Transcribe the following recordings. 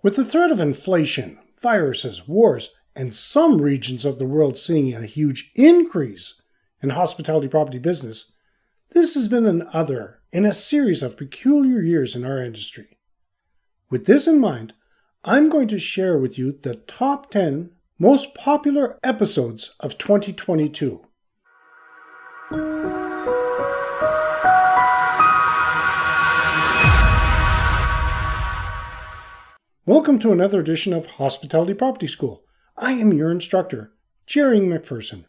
With the threat of inflation, viruses, wars, and some regions of the world seeing a huge increase in hospitality property business, this has been another in a series of peculiar years in our industry. With this in mind, I'm going to share with you the top 10 most popular episodes of 2022. Welcome to another edition of Hospitality Property School. I am your instructor, Jerry McPherson.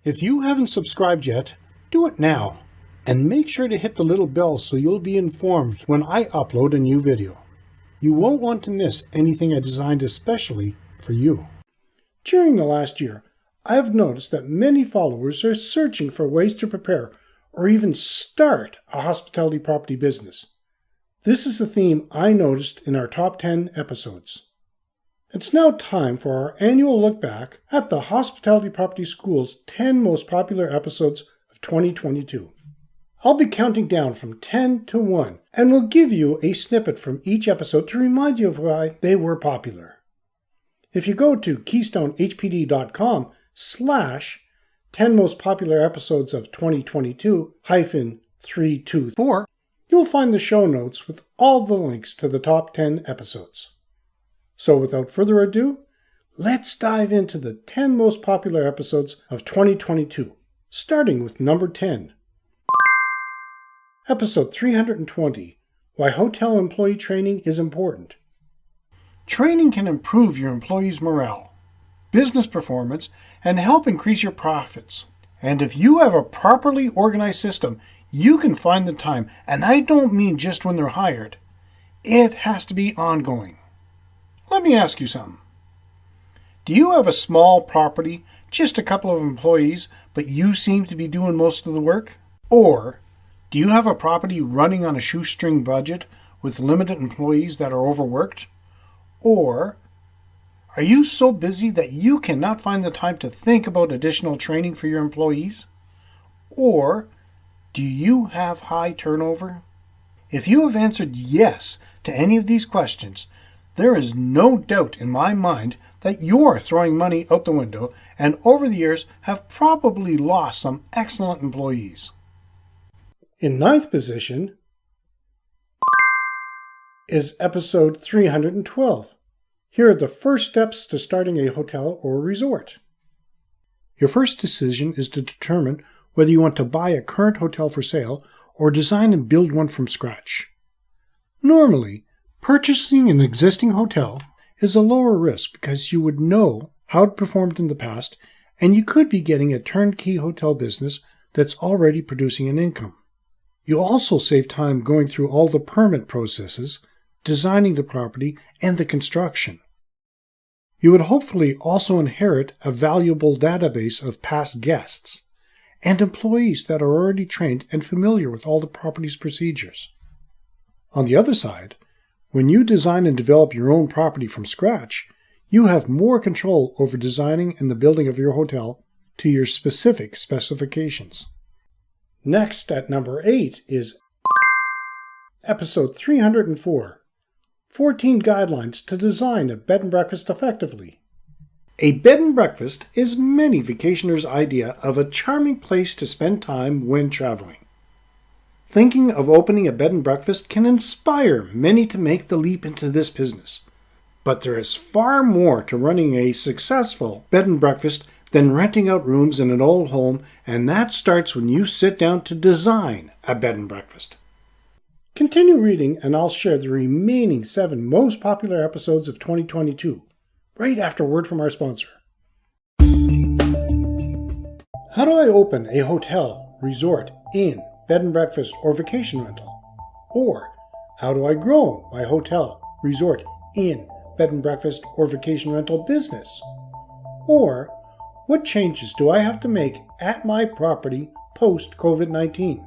If you haven't subscribed yet, do it now. And make sure to hit the little bell so you'll be informed when I upload a new video. You won't want to miss anything I designed especially for you. During the last year, I have noticed that many followers are searching for ways to prepare or even start a hospitality property business. This is a theme I noticed in our top 10 episodes. It's now time for our annual look back at the Hospitality Property School's 10 most popular episodes of 2022. I'll be counting down from 10 to 1 and will give you a snippet from each episode to remind you of why they were popular. If you go to keystonehpd.com/10 most popular episodes of 2022-324, you'll find the show notes with all the links to the top 10 episodes. So without further ado, let's dive into the 10 most popular episodes of 2022, starting with number 10. Episode 320, Why Hotel Employee Training is Important. Training can improve your employees' morale, business performance, and help increase your profits. And if you have a properly organized system, you can find the time, and I don't mean just when they're hired. It has to be ongoing. Let me ask you something. Do you have a small property, just a couple of employees, but you seem to be doing most of the work? Or do you have a property running on a shoestring budget with limited employees that are overworked? Or are you so busy that you cannot find the time to think about additional training for your employees? Or do you have high turnover? If you have answered yes to any of these questions, there is no doubt in my mind that you're throwing money out the window and over the years have probably lost some excellent employees. In ninth position is episode 312. Here are the first steps to starting a hotel or resort. Your first decision is to determine whether you want to buy a current hotel for sale or design and build one from scratch. Normally, purchasing an existing hotel is a lower risk because you would know how it performed in the past and you could be getting a turnkey hotel business that's already producing an income. You'll also save time going through all the permit processes, designing the property, and the construction. You would hopefully also inherit a valuable database of past guests and employees that are already trained and familiar with all the property's procedures. On the other side, when you design and develop your own property from scratch, you have more control over designing and the building of your hotel to your specific specifications. Next, at number 8, is episode 304, 14 Guidelines to Design a Bed and Breakfast Effectively. A bed and breakfast is many vacationers' idea of a charming place to spend time when traveling. Thinking of opening a bed and breakfast can inspire many to make the leap into this business. But there is far more to running a successful bed and breakfast than renting out rooms in an old home, and that starts when you sit down to design a bed and breakfast. Continue reading and I'll share the remaining 7 most popular episodes of 2022, right after a word from our sponsor. How do I open a hotel, resort, inn, bed and breakfast, or vacation rental? Or how do I grow my hotel, resort, inn, bed and breakfast, or vacation rental business? Or what changes do I have to make at my property post-COVID-19?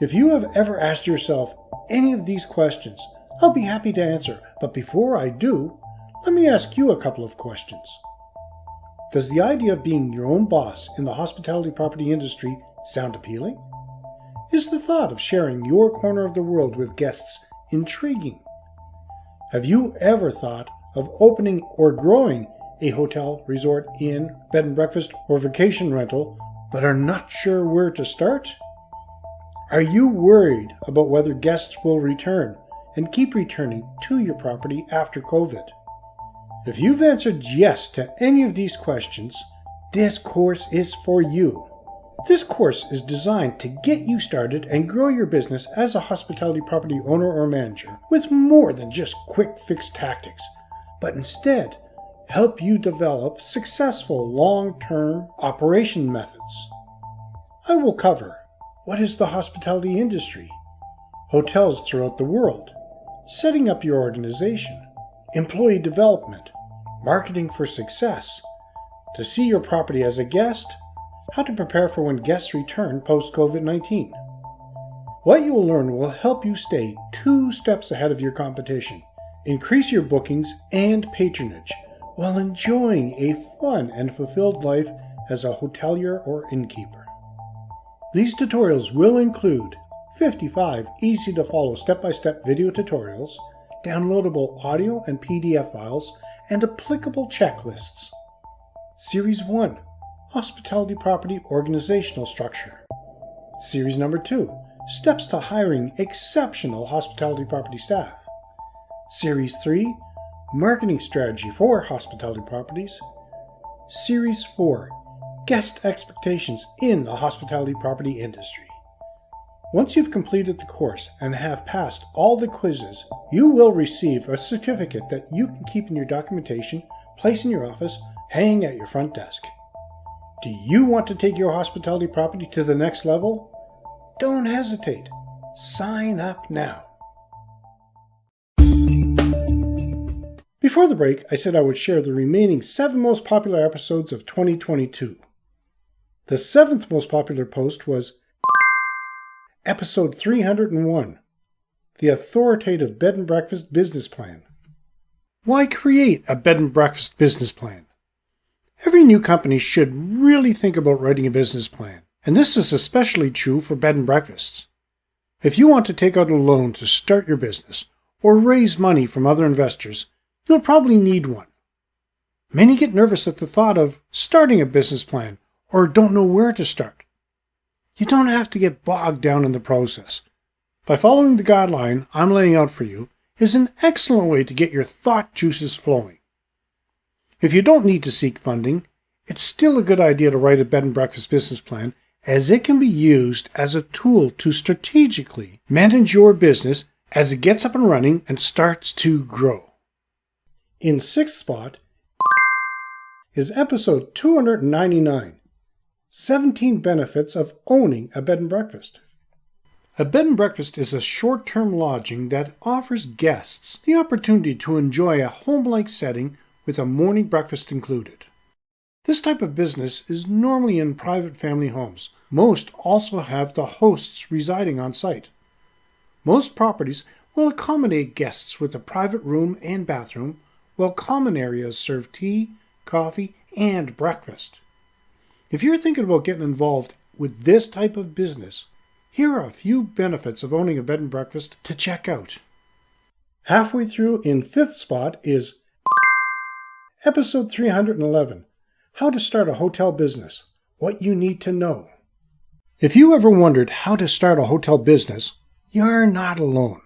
If you have ever asked yourself any of these questions, I'll be happy to answer. But before I do, let me ask you a couple of questions. Does the idea of being your own boss in the hospitality property industry sound appealing? Is the thought of sharing your corner of the world with guests intriguing? Have you ever thought of opening or growing a hotel, resort, inn, bed and breakfast, or vacation rental, but are not sure where to start? Are you worried about whether guests will return and keep returning to your property after COVID? If you've answered yes to any of these questions, this course is for you. This course is designed to get you started and grow your business as a hospitality property owner or manager with more than just quick fix tactics, but instead help you develop successful long-term operation methods. I will cover what is the hospitality industry, hotels throughout the world, setting up your organization, employee development, marketing for success, to see your property as a guest, how to prepare for when guests return post-COVID-19. What you will learn will help you stay 2 steps ahead of your competition, increase your bookings and patronage, while enjoying a fun and fulfilled life as a hotelier or innkeeper. These tutorials will include 55 easy-to-follow step-by-step video tutorials, downloadable audio and PDF files, and applicable checklists. Series 1, Hospitality Property Organizational Structure. Series number 2, Steps to Hiring Exceptional Hospitality Property Staff. Series 3, Marketing Strategy for Hospitality Properties. Series 4, Guest Expectations in the Hospitality Property Industry. Once you've completed the course and have passed all the quizzes, you will receive a certificate that you can keep in your documentation, place in your office, hang at your front desk. Do you want to take your hospitality property to the next level? Don't hesitate. Sign up now. Before the break, I said I would share the remaining 7 most popular episodes of 2022. The 7th most popular post was Episode 301, The Authoritative Bed and Breakfast Business Plan. Why create a bed and breakfast business plan? Every new company should really think about writing a business plan, and this is especially true for bed and breakfasts. If you want to take out a loan to start your business or raise money from other investors, you'll probably need one. Many get nervous at the thought of starting a business plan or don't know where to start. You don't have to get bogged down in the process. By following the guideline I'm laying out for you is an excellent way to get your thought juices flowing. If you don't need to seek funding, it's still a good idea to write a bed and breakfast business plan, as it can be used as a tool to strategically manage your business as it gets up and running and starts to grow. In 6th spot is episode 299, 17 Benefits of Owning a Bed and Breakfast. A bed and breakfast is a short-term lodging that offers guests the opportunity to enjoy a home-like setting with a morning breakfast included. This type of business is normally in private family homes. Most also have the hosts residing on site. Most properties will accommodate guests with a private room and bathroom, while common areas serve tea, coffee, and breakfast. If you're thinking about getting involved with this type of business, here are a few benefits of owning a bed and breakfast to check out. Halfway through in 5th spot is Episode 311, How to Start a Hotel Business, What You Need to Know. If you ever wondered how to start a hotel business, you're not alone.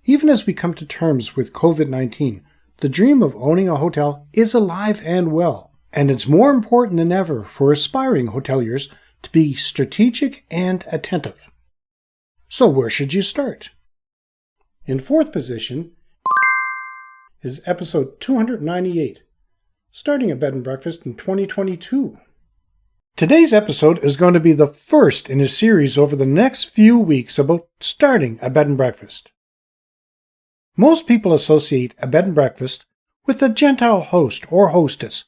Even as we come to terms with COVID-19, the dream of owning a hotel is alive and well, and it's more important than ever for aspiring hoteliers to be strategic and attentive. So where should you start? In 4th position is episode 298, Starting a Bed and Breakfast in 2022. Today's episode is going to be the first in a series over the next few weeks about starting a bed and breakfast. Most people associate a bed and breakfast with a Gentile host or hostess,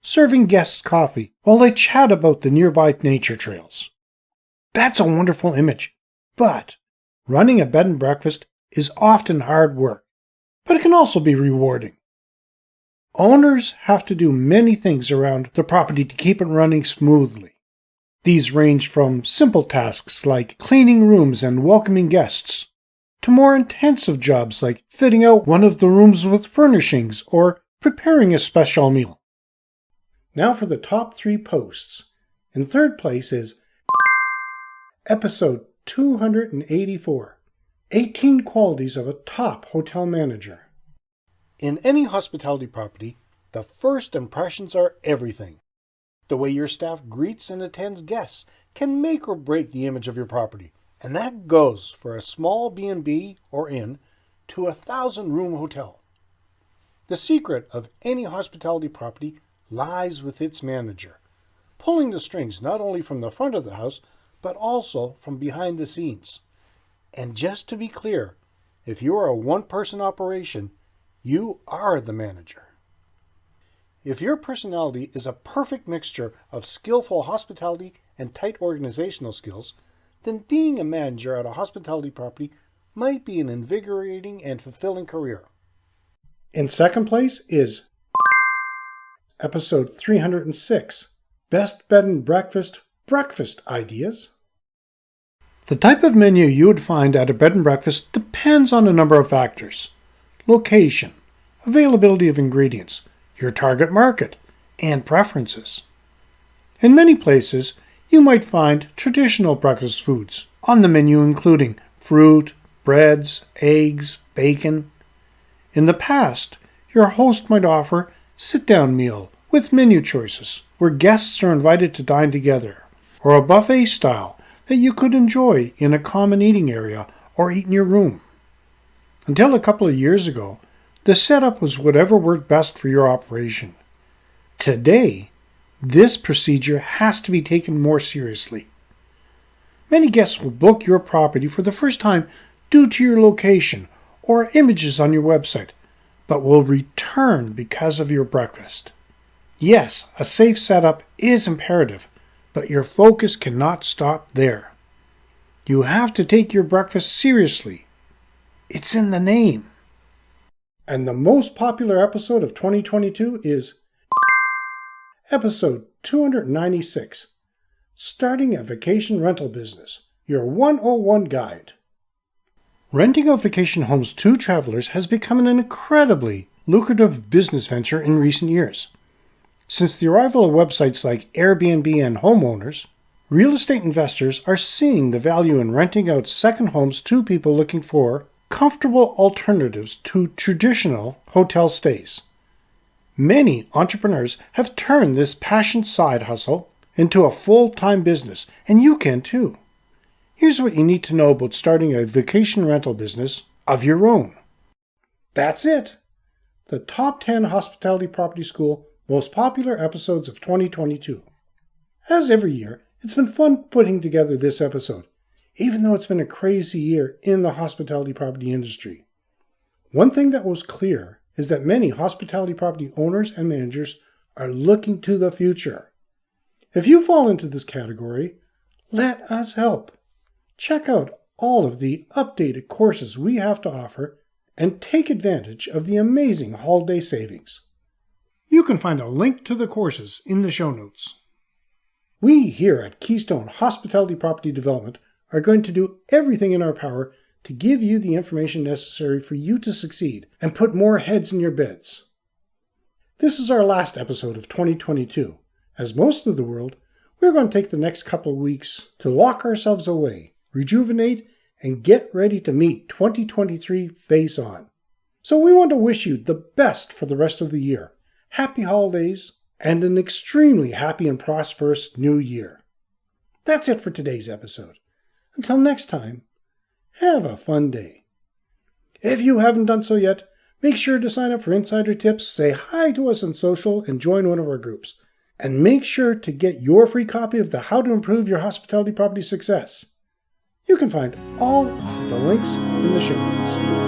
serving guests coffee while they chat about the nearby nature trails. That's a wonderful image, but running a bed and breakfast is often hard work, but it can also be rewarding. Owners have to do many things around the property to keep it running smoothly. These range from simple tasks like cleaning rooms and welcoming guests, to more intensive jobs like fitting out one of the rooms with furnishings or preparing a special meal. Now for the top 3 posts. In third place is episode 284, 18 Qualities of a Top Hotel Manager. In any hospitality property, the first impressions are everything. The way your staff greets and attends guests can make or break the image of your property, and that goes for a small B&B or inn to a 1,000-room hotel. The secret of any hospitality property lies with its manager, pulling the strings not only from the front of the house, but also from behind the scenes. And just to be clear, if you are a one-person operation, you are the manager. If your personality is a perfect mixture of skillful hospitality and tight organizational skills, then being a manager at a hospitality property might be an invigorating and fulfilling career. In second place is episode 306, Best Bed and Breakfast Ideas. The type of menu you would find at a bed and breakfast depends on a number of factors: location, availability of ingredients, your target market, and preferences. In many places, you might find traditional breakfast foods on the menu, including fruit, breads, eggs, bacon. In the past, your host might offer sit-down meal with menu choices where guests are invited to dine together, or a buffet style that you could enjoy in a common eating area or eat in your room. Until a couple of years ago, the setup was whatever worked best for your operation. Today, this procedure has to be taken more seriously. Many guests will book your property for the first time due to your location or images on your website, but will return because of your breakfast. Yes, a safe setup is imperative, but your focus cannot stop there. You have to take your breakfast seriously. It's in the name. And the most popular episode of 2022 is episode 296, Starting a Vacation Rental Business, Your 101 Guide. Renting out vacation homes to travelers has become an incredibly lucrative business venture in recent years. Since the arrival of websites like Airbnb and homeowners, real estate investors are seeing the value in renting out second homes to people looking for comfortable alternatives to traditional hotel stays. Many entrepreneurs have turned this passion side hustle into a full-time business, and you can too. Here's what you need to know about starting a vacation rental business of your own. That's it! The top 10 Hospitality Property School most popular episodes of 2022. As every year, it's been fun putting together this episode, even though it's been a crazy year in the hospitality property industry. One thing that was clear is that many hospitality property owners and managers are looking to the future. If you fall into this category, let us help. Check out all of the updated courses we have to offer and take advantage of the amazing holiday savings. You can find a link to the courses in the show notes. We here at Keystone Hospitality Property Development are going to do everything in our power to give you the information necessary for you to succeed and put more heads in your beds. This is our last episode of 2022. As most of the world, we're going to take the next couple of weeks to lock ourselves away, rejuvenate, and get ready to meet 2023 face on. So we want to wish you the best for the rest of the year. Happy holidays, and an extremely happy and prosperous new year. That's it for today's episode. Until next time, have a fun day. If you haven't done so yet, make sure to sign up for Insider Tips, say hi to us on social, and join one of our groups. And make sure to get your free copy of the How to Improve Your Hospitality Property Success. You can find all of the links in the show notes.